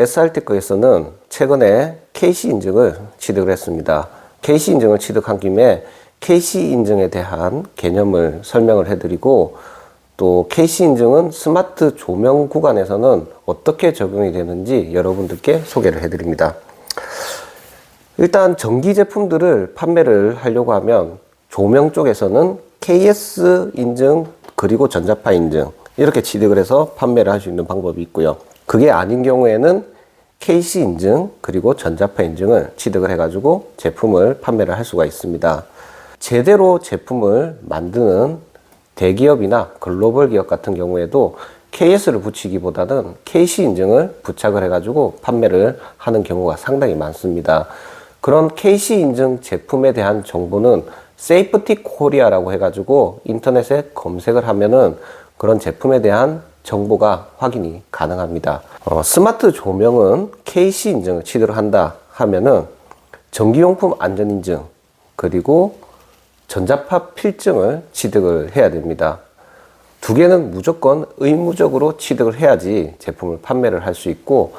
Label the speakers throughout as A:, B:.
A: SRT 거에서는 최근에 KC 인증을 취득을 했습니다. KC 인증을 취득한 김에 KC 인증에 대한 개념을 설명을 해드리고, 또 KC 인증은 스마트 조명 구간에서는 어떻게 적용이 되는지 여러분들께 소개를 해드립니다. 일단 전기 제품들을 판매를 하려고 하면 조명 쪽에서는 KS 인증 그리고 전자파 인증 이렇게 취득을 해서 판매를 할 수 있는 방법이 있고요. 그게 아닌 경우에는 KC 인증 그리고 전자파 인증을 취득을 해가지고 제품을 판매를 할 수가 있습니다. 제대로 제품을 만드는 대기업이나 글로벌 기업 같은 경우에도 KS를 붙이기보다는 KC 인증을 부착을 해가지고 판매를 하는 경우가 상당히 많습니다. 그런 KC 인증 제품에 대한 정보는 세이프티 코리아라고 해가지고 인터넷에 검색을 하면은 그런 제품에 대한 정보가 확인이 가능합니다. 스마트 조명은 KC 인증을 취득을 한다 하면은 전기용품 안전인증 그리고 전자파 필증을 취득을 해야 됩니다. 두 개는 무조건 의무적으로 취득을 해야지 제품을 판매를 할 수 있고,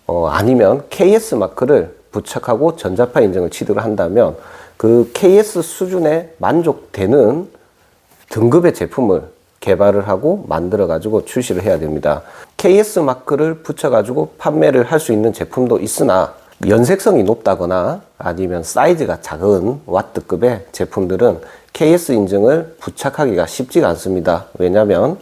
A: 아니면 KS 마크를 부착하고 전자파 인증을 취득을 한다면 그 KS 수준에 만족되는 등급의 제품을 개발을 하고 만들어 가지고 출시를 해야 됩니다. KS 마크를 붙여 가지고 판매를 할 수 있는 제품도 있으나 연색성이 높다거나 아니면 사이즈가 작은 와트급의 제품들은 KS 인증을 부착하기가 쉽지가 않습니다. 왜냐하면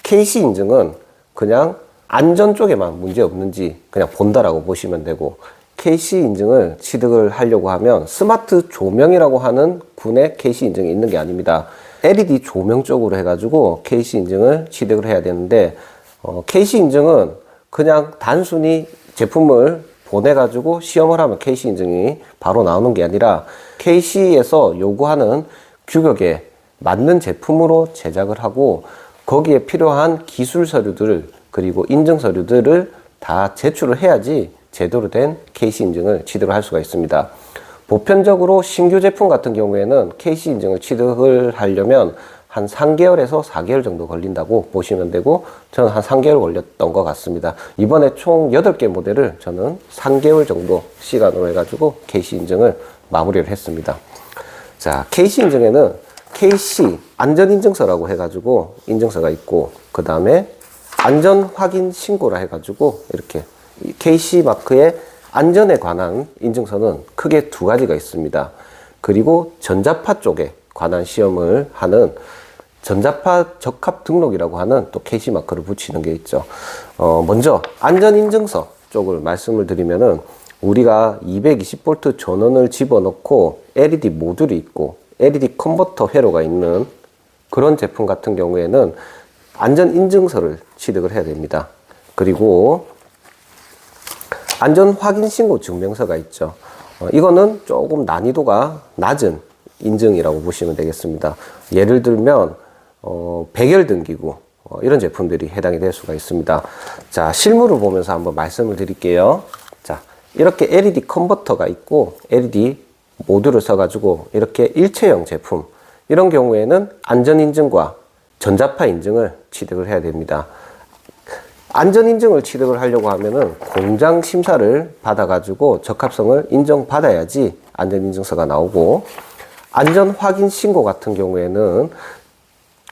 A: KC 인증은 그냥 안전 쪽에만 문제 없는지 그냥 본다라고 보시면 되고, KC 인증을 취득을 하려고 하면 스마트 조명이라고 하는 군의 KC 인증이 있는 게 아닙니다. LED 조명 쪽으로 해가지고 KC 인증을 취득을 해야 되는데, KC 인증은 그냥 단순히 제품을 보내가지고 시험을 하면 KC 인증이 바로 나오는 게 아니라 KC에서 요구하는 규격에 맞는 제품으로 제작을 하고 거기에 필요한 기술 서류들 그리고 인증 서류들을 다 제출을 해야지 제대로 된 KC 인증을 취득을 할 수가 있습니다. 보편적으로 신규 제품 같은 경우에는 KC 인증을 취득을 하려면 한 3개월에서 4개월 정도 걸린다고 보시면 되고, 저는 한 3개월 걸렸던 것 같습니다. 이번에 총 8개 모델을 저는 3개월 정도 시간으로 해가지고 KC 인증을 마무리를 했습니다. 자, KC 인증에는 KC 안전인증서라고 해가지고 인증서가 있고, 그 다음에 안전확인 신고라 해가지고 이렇게 KC 마크의 안전에 관한 인증서는 크게 2가지가 있습니다. 그리고 전자파 쪽에 관한 시험을 하는 전자파 적합 등록이라고 하는 또 KC 마크를 붙이는 게 있죠. 먼저 안전인증서 쪽을 말씀을 드리면은, 우리가 220V 전원을 집어넣고 LED 모듈이 있고 LED 컨버터 회로가 있는 그런 제품 같은 경우에는 안전인증서를 취득을 해야 됩니다. 그리고 안전확인신고 증명서가 있죠. 이거는 조금 난이도가 낮은 인증이라고 보시면 되겠습니다. 예를 들면 백열 등기구 이런 제품들이 해당이 될 수가 있습니다. 자, 실물을 보면서 한번 말씀을 드릴게요. 자, 이렇게 LED 컨버터가 있고 LED 모듈을 써가지고 이렇게 일체형 제품, 이런 경우에는 안전인증과 전자파 인증을 취득을 해야 됩니다. 안전인증을 취득을 하려고 하면은 공장 심사를 받아가지고 적합성을 인정받아야지 안전인증서가 나오고, 안전확인 신고 같은 경우에는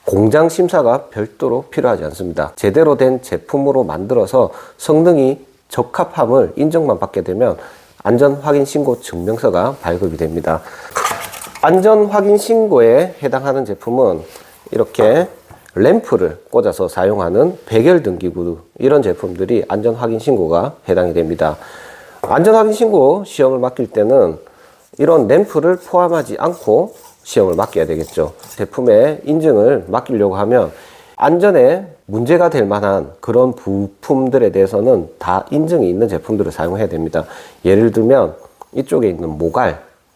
A: 공장 심사가 별도로 필요하지 않습니다. 제대로 된 제품으로 만들어서 성능이 적합함을 인정만 받게 되면 안전확인 신고 증명서가 발급이 됩니다. 안전확인 신고에 해당하는 제품은 이렇게 램프를 꽂아서 사용하는 백열 등기구, 이런 제품들이 안전확인 신고가 해당이 됩니다. 안전확인 신고 시험을 맡길 때는 이런 램프를 포함하지 않고 시험을 맡겨야 되겠죠. 제품의 인증을 맡기려고 하면 안전에 문제가 될 만한 그런 부품들에 대해서는 다 인증이 있는 제품들을 사용해야 됩니다. 예를 들면 이쪽에 있는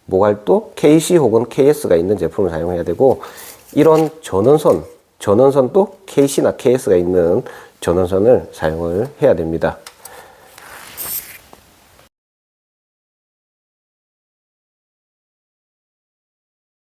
A: 모갈도 KC 혹은 KS가 있는 제품을 사용해야 되고, 이런 전원선도 KC나 KS가 있는 전원선을 사용을 해야 됩니다.